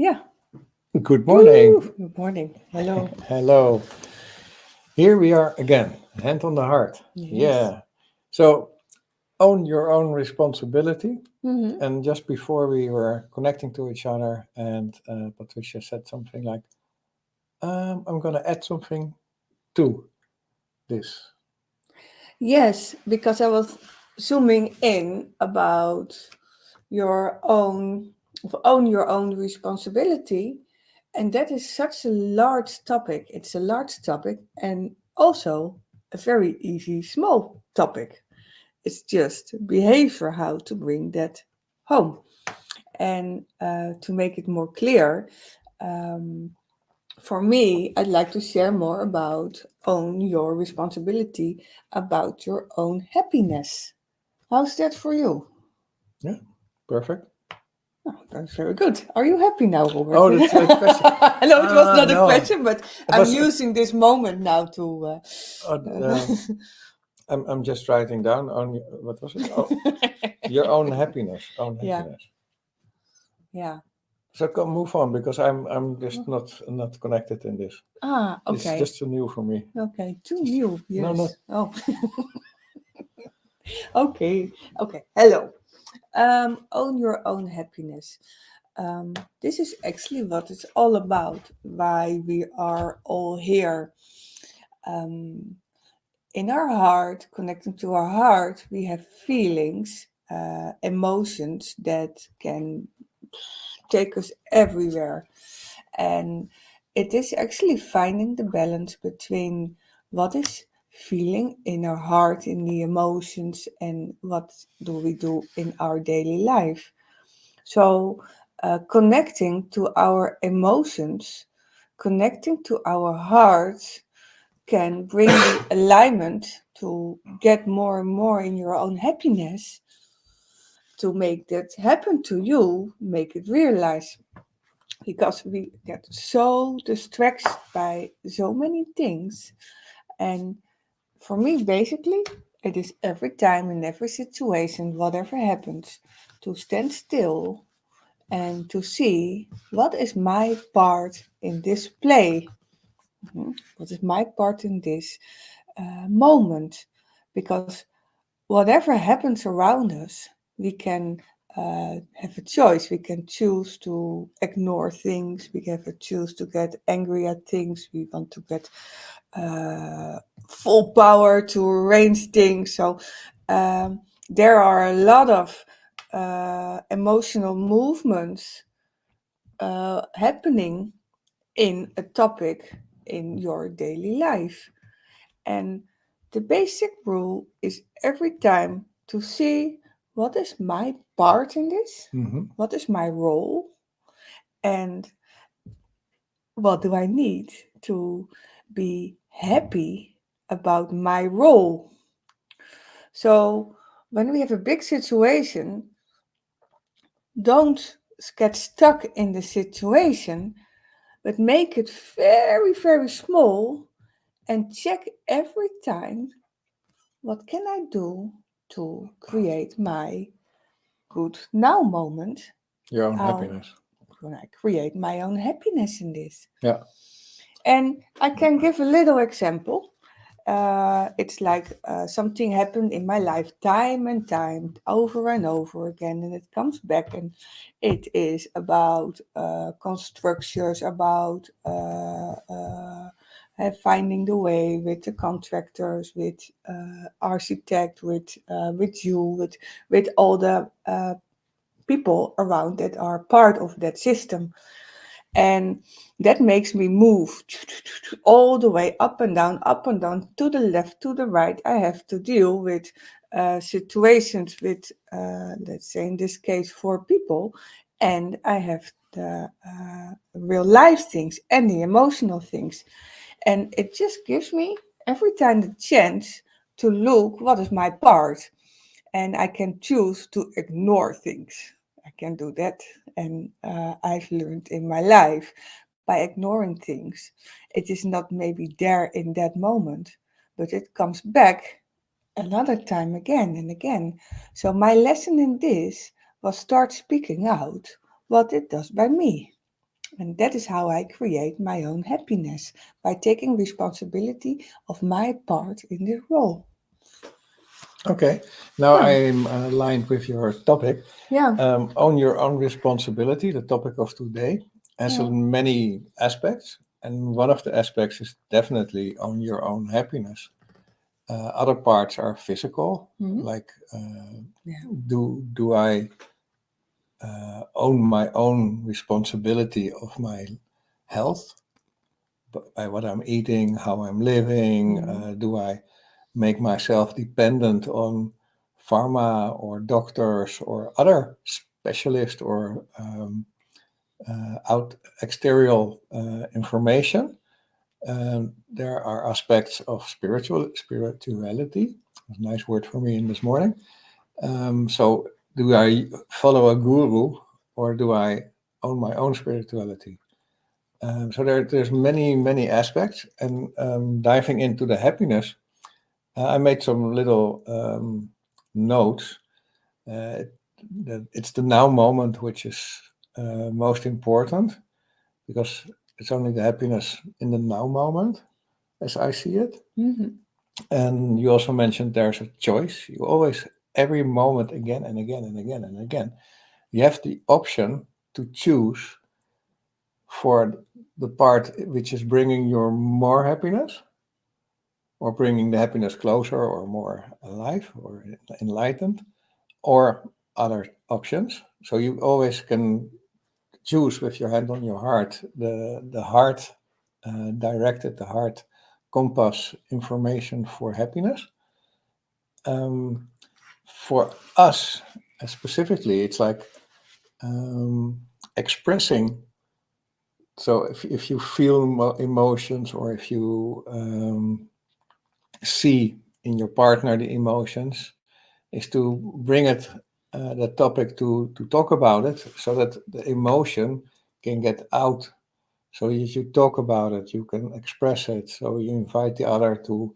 Yeah. Good morning. Woo! Good morning. Hello. Hello. Here we are again, hand on the heart. Yes. Yeah. So, own your own responsibility. Mm-hmm. And just before we were connecting to each other, and Patricia said something like, I'm going to add something to this. Yes, because I was zooming in about your own your own responsibility, and that is such a large topic. It's a large topic and also a very easy small topic. It's just behavior how to bring that home. And to make it more clear, um, for me, I'd like to share more about own your responsibility about your own happiness. How's that for you? Yeah, perfect. Oh, that's very good. Are you happy now, Robert? Oh, that's a question. No, it was not a No, question, but it I'm was. using this moment now to. Uh, uh, I'm just writing down on what was it? Oh, your own happiness. Own Yeah, happiness. yeah. So come move on because I'm just not connected in this. Ah, It's okay. just too new for me. Okay, too Just new. no, not Yes. Oh, okay. Okay. Hello. Own your own happiness. This is actually what it's all about, why we are all here. Um, in our heart, connecting to our heart, we have feelings, emotions that can take us everywhere. And it is actually finding the balance between what is feeling in our heart, in the emotions, and what do we do in our daily life. So, connecting to our emotions, connecting to our hearts can bring the alignment to get more and more in your own happiness, to make that happen to you, make it realize. Because we get so distracted by so many things. And for me, basically, it is every time in every situation, whatever happens, to stand still and to see what is my part in this play. What is my part in this moment? Because whatever happens around us, we can have a choice. We can choose to ignore things. We can have a choose to get angry at things. We want to get uh, full power to arrange things. So there are a lot of emotional movements happening in a topic in your daily life. And the basic rule is every time to see what is my part in this, hmm what is my role, and what do I need to be happy about my role. So when we have a big situation, don't get stuck in the situation, but make it very, very small and check every time what can I do to create my good now moment? your own How happiness. can I create my own happiness in this? Yeah. And I can give a little example. It's like something happened in my life time and time, over and over again, and it comes back, and it is about constructions, about finding the way with the contractors, with architect, with you, with all the people around that are part of that system. And that makes me move all the way up and down, to the left, to the right. I have to deal with situations with, let's say in this case, four people, and I have the real life things and the emotional things. And it just gives me every time the chance to look what is my part, and I can choose to ignore things. I can do that, and I've learned in my life by ignoring things, it is not maybe there in that moment, but it comes back another time again and again. So my lesson in this was start speaking out what it does by me. And that is how I create my own happiness by taking responsibility of my part in this role. Okay, now Yeah, I'm aligned with your topic. yeah, Own your own responsibility, the topic of today, has yeah. many aspects, and one of the aspects is definitely own your own happiness. Other parts are physical, Mhm. like Yeah. do I own my own responsibility of my health by what I'm eating, how I'm living? Mhm. Do I make myself dependent on pharma or doctors or other specialists or out exterior information? There are aspects of spirituality. A nice word for me in this morning. So, do I follow a guru or do I own my own spirituality? So there's many aspects, and diving into the happiness, I made some little notes. Uh, that it's the now moment which is most important because it's only the happiness in the now moment, as I see it. Mhm. And you also mentioned there's a choice. You always, every moment, again and again and again and again, you have the option to choose for the part which is bringing you more happiness or bringing the happiness closer or more alive or enlightened or other options. So you always can choose with your hand on your heart, the heart directed, the heart compass information for happiness. Um, for us specifically, it's like um, expressing. So if you feel emotions or if you see in your partner the emotions, is to bring it that topic to talk about it so that the emotion can get out. So if you talk about it, you can express it. So you invite the other to,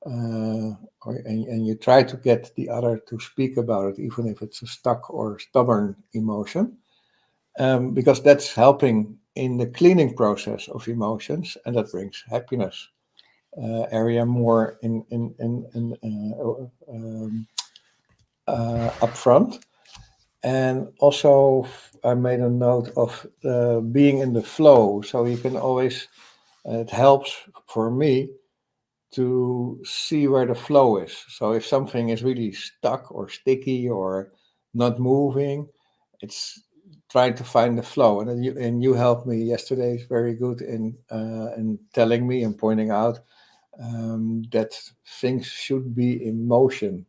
and you try to get the other to speak about it, even if it's a stuck or stubborn emotion, because that's helping in the cleaning process of emotions, and that brings happiness area more in upfront. And also, I made a note of being in the flow. So you can always, it helps for me to see where the flow is. So if something is really stuck or sticky or not moving, it's trying to find the flow. And then you helped me yesterday. It's very good in telling me and pointing out that things should be in motion.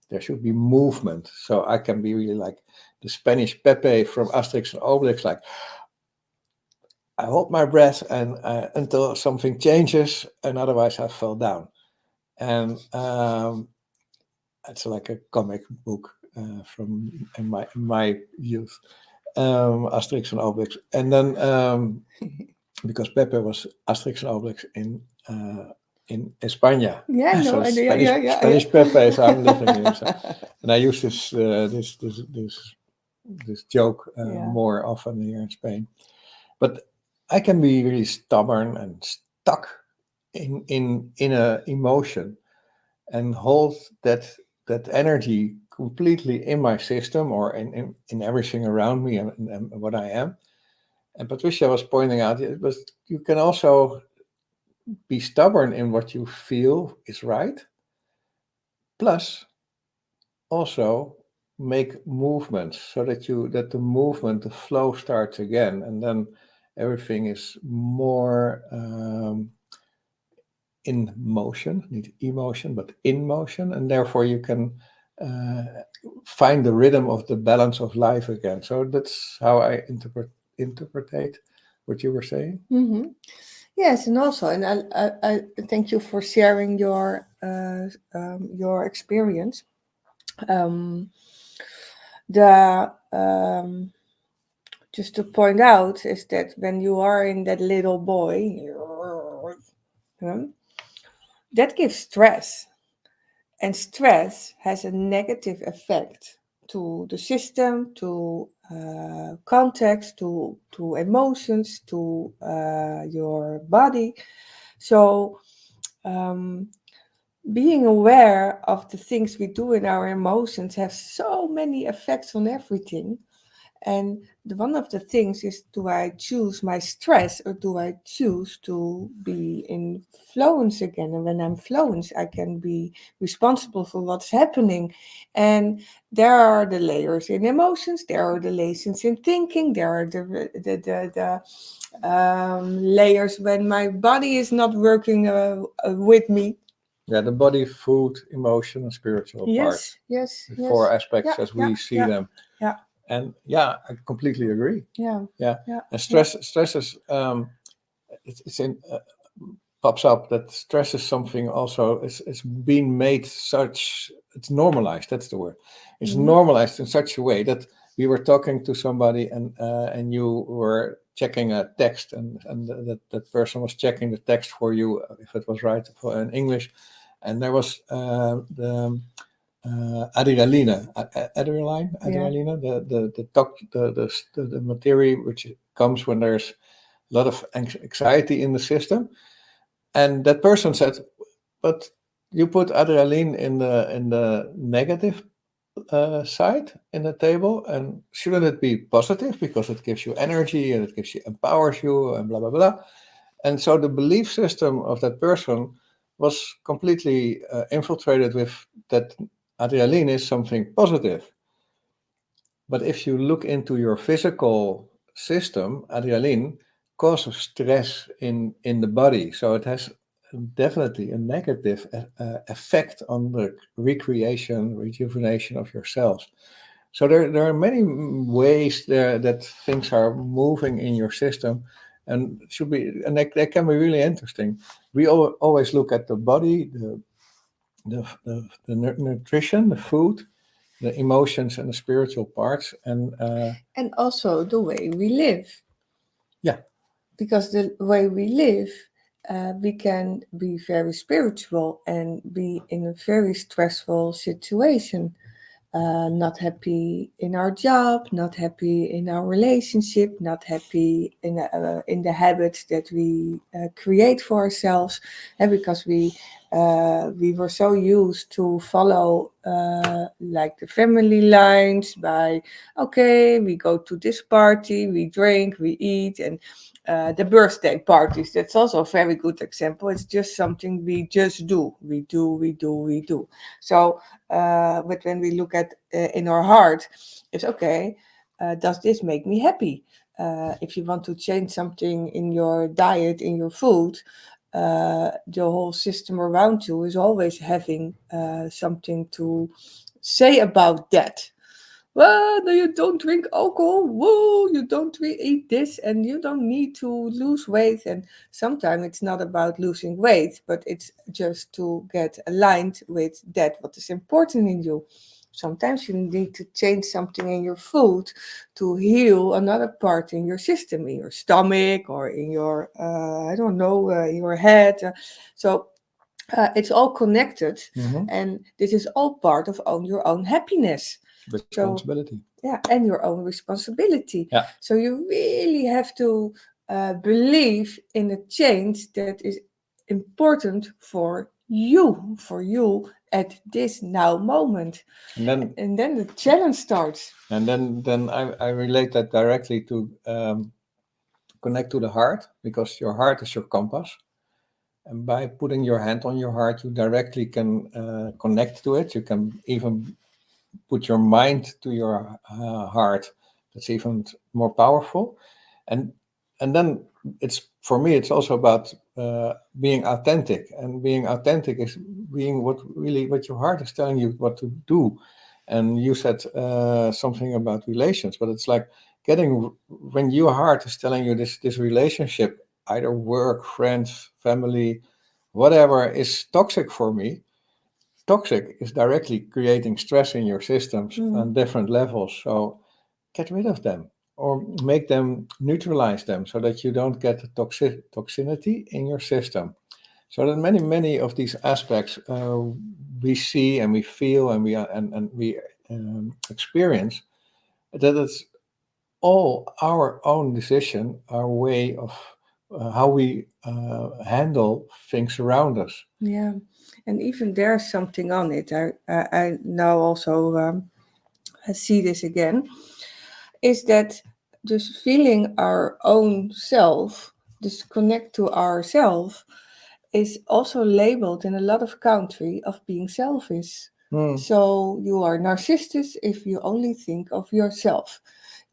There should be movement. So I can be really like the Spanish Pepe from Asterix and Obelix, like I hold my breath and until something changes, and otherwise I fell down. And it's like a comic book from in my youth, Asterix and Obelix. And then because Pepe was Asterix and Obelix in España, Yeah, so no, it's yeah, Spanish yeah, yeah, Spanish Pepe. So I'm living in yeah. Amsterdam, and I use this joke Yeah. more often here in Spain. But I can be really stubborn and stuck in a emotion and hold that energy completely in my system or in everything around me and what I am. And Patricia was pointing out it was you can also be stubborn in what you feel is right, plus also make movements so that the movement, the flow starts again, and then everything is more in motion, not emotion, but in motion, and therefore you can uh, find the rhythm of the balance of life again. So that's how I interpretate what you were saying. Hmm. Yes, and also, and I thank you for sharing your experience. Um, the Just to point out is that when you are in that little boy, that gives stress, and stress has a negative effect to the system, to context, to emotions, to your body. So um, being aware of the things we do in our emotions have so many effects on everything. And one of the things is, do I choose my stress or do I choose to be in fluence again? And when I'm fluence, I can be responsible for what's happening. And there are the layers in emotions, there are the layers in thinking, there are the layers when my body is not working with me. Yeah, the body, food, emotion, and spiritual Yes, parts. yes, The four yes. aspects Yeah, as yeah, we see yeah, them. yeah, And yeah, I completely agree. yeah, Yeah, yeah, and yeah. stress is it's in pops up that stress is something also it's being made such it's normalized. That's the word. It's Mhm. normalized in such a way that we were talking to somebody and you were checking a text and that person was checking the text for you if it was right for in English, and there was the adrenaline, Yeah. the material which comes when there's a lot of anxiety in the system. And that person said, "But you put adrenaline in the negative side in the table, and shouldn't it be positive because it gives you energy and it gives you empowers you and blah blah blah." And so the belief system of that person was completely infiltrated with that adrenaline is something positive. But if you look into your physical system, adrenaline causes stress in the body. So it has definitely a negative effect on the recreation, rejuvenation of your cells. So there are many ways there that things are moving in your system and should be and they can be really interesting. We always look at the body, the nutrition, the food, the emotions and the spiritual parts and And also the way we live. yeah. Because the way we live, we can be very spiritual and be in a very stressful situation. Not happy in our job, not happy in our relationship, not happy in the habits that we create for ourselves, and because we were so used to follow like the family lines by okay, we go to this party, we drink, we eat, and the birthday parties. That's also a very good example. It's just something we just do. We do, we do, we do. So but when we look at in our heart, it's okay. Does this make me happy? If you want to change something in your diet, in your food, the whole system around you is always having something to say about that. Well, no, you don't drink alcohol. Whoa, you don't eat this, and you don't need to lose weight. And sometimes it's not about losing weight, but it's just to get aligned with that what is important in you. Sometimes you need to change something in your food to heal another part in your system, in your stomach or in your, I don't know, in your head. So it's all connected, Mhm. and this is all part of own your own happiness. So Responsibility. yeah, and your own responsibility. Yeah. So you really have to believe in a change that is important for you at this now moment, And then and then the challenge starts. I relate that directly to connect to the heart because your heart is your compass. And by putting your hand on your heart, you directly can connect to it. You can even put your mind to your heart. That's even more powerful. And and then it's for me. It's also about being authentic. And being authentic is being what your heart is telling you what to do. And you said something about relations, but it's like getting when your heart is telling you this relationship, either work, friends, family, whatever is toxic for me. Toxic is directly creating stress in your systems Mm. on different levels. So get rid of them or make them neutralize them so that you don't get the toxicity in your system. So that many of these aspects we see and we feel and we experience that it's all our own decision, our way of how we handle things around us. Yeah, and even there's something on it. I now also I see this again. Is that just feeling our own self, this connect to ourself, is also labeled in a lot of country of being selfish. Hmm. So you are narcissistic if you only think of yourself.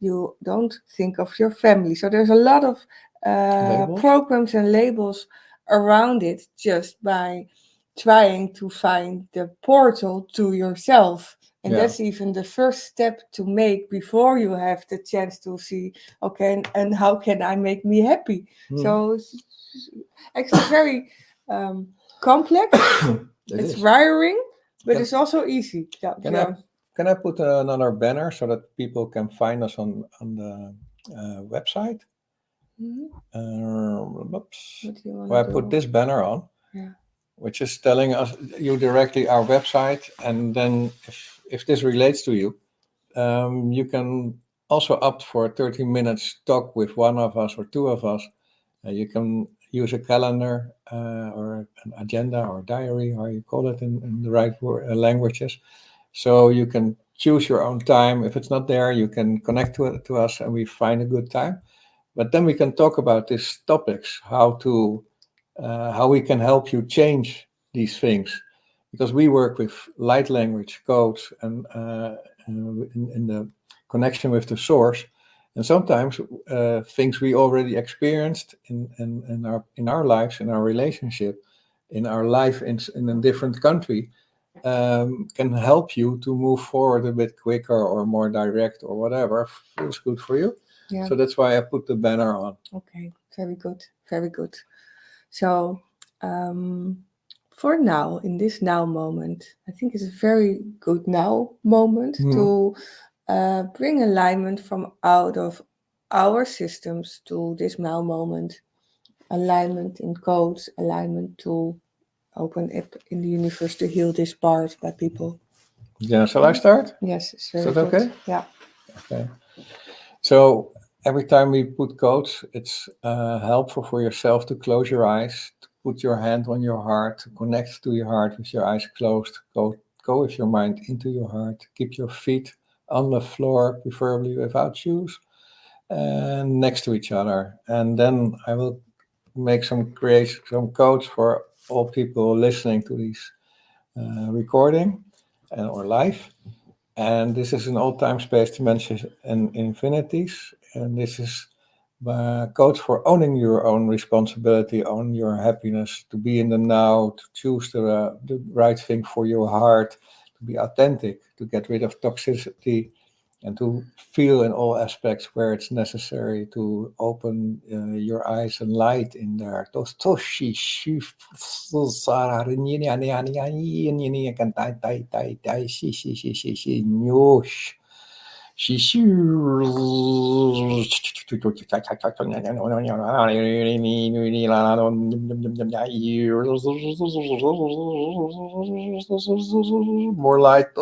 You don't think of your family. So there's a lot of Labels. programs and labels around it just by trying to find the portal to yourself. And Yeah. that's even the first step to make before you have the chance to see, okay, and how can I make me happy? Hmm. So it's actually very complex. It It's is. wiring, but Can it's also easy. Yeah, can I yeah. can I put another banner so that people can find us on the website? Mhm. Oops. What do you want Well, to I put do? this banner on, Yeah. which is telling us you directly our website, and then if this relates to you, you can also opt for a 30 minutes talk with one of us or two of us. You can use a calendar or an agenda or diary, how you call it in the right languages. So you can choose your own time. If it's not there, you can connect to us and we find a good time. But then we can talk about these topics, how we can help you change these things, because we work with light language codes and in the connection with the source, and sometimes things we already experienced in our lives, in our relationship, in our life in a different country, can help you to move forward a bit quicker or more direct or whatever feels good for you. Yeah. So that's why I put the banner on. Okay. Very good. Very good. So, um, for now, in this now moment, I think it's a very good now moment Mhm. to bring alignment from out of our systems to this now moment. Alignment in codes, alignment to open up in the universe to heal this part by people. Yeah, shall I start? Yes, it's Is very that good. okay? Yeah. Okay. So every time we put codes, it's helpful for yourself to close your eyes, to put your hand on your heart, to connect to your heart with your eyes closed. Go with your mind into your heart. Keep your feet on the floor, preferably without shoes, and next to each other. And then I will create some codes for all people listening to this recording and or live. And this is an all-time space dimensions and infinities. And this is codes for owning your own responsibility, own your happiness, to be in the now, to choose the right thing for your heart, to be authentic, to get rid of toxicity, and to feel in all aspects where it's necessary to open your eyes and light in there. Those toshi more light.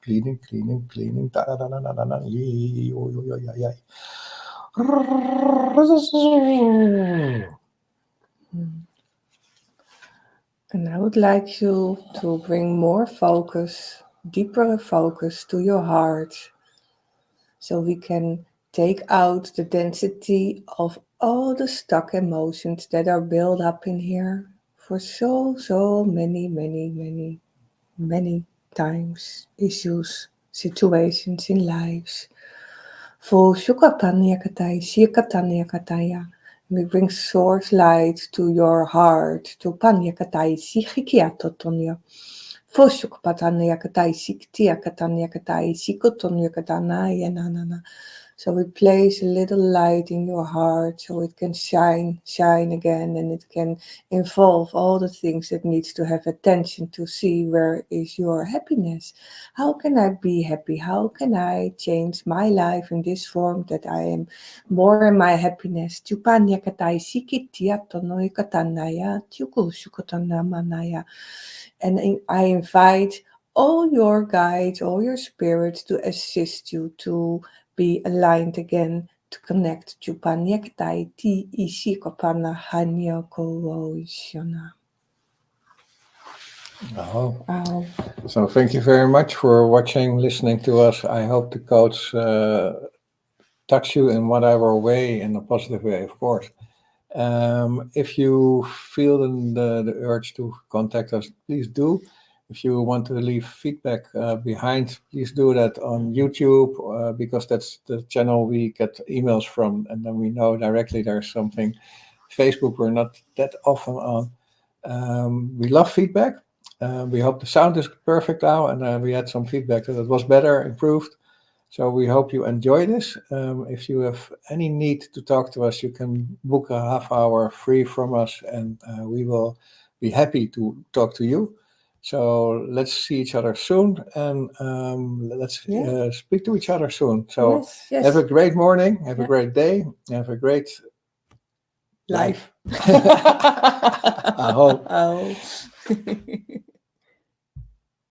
Cleaning, cleaning, cleaning. Mm. And I would like you to bring more focus, deeper focus to your heart so we can take out the density of all the stuck emotions that are built up in here for so many times, issues, situations in lives. For Shukatanya Kataya, Shikatanya Kataya. We bring source light to your heart, to Panya Kataya, Shikikia Totonia. For Shukatanya Kataya, Shikia Katanya Kataya, Shikotonya Katana, Yanana. So we place a little light in your heart so it can shine again, and it can involve all the things that needs to have attention to see where is your happiness. How can I be happy? How can I change my life in this form that I am more in my happiness? Tupanya katai sikitia tonoi katanaya tukul shukotana manaya. And I invite all your guides, all your spirits to assist you to be aligned again, to connect to Panyektai Ti Ishikopana Hanyo Koishona. Oh. Oh, So thank you very much for watching, listening to us. I hope the coach touch you in whatever way, in a positive way, of course. If you feel the urge to contact us, please do. If you want to leave feedback behind, please do that on YouTube, because that's the channel we get emails from, and then we know directly there's something. Facebook, we're not that often on. We love feedback. We hope the sound is perfect now, and we had some feedback that it was better, improved. So we hope you enjoy this. If you have any need to talk to us, you can book a half hour free from us, and we will be happy to talk to you. So let's see each other soon, and let's yeah, speak to each other soon. So yes, have a yes, great morning, have a yeah, great day, have a great life. life. I hope. Oh.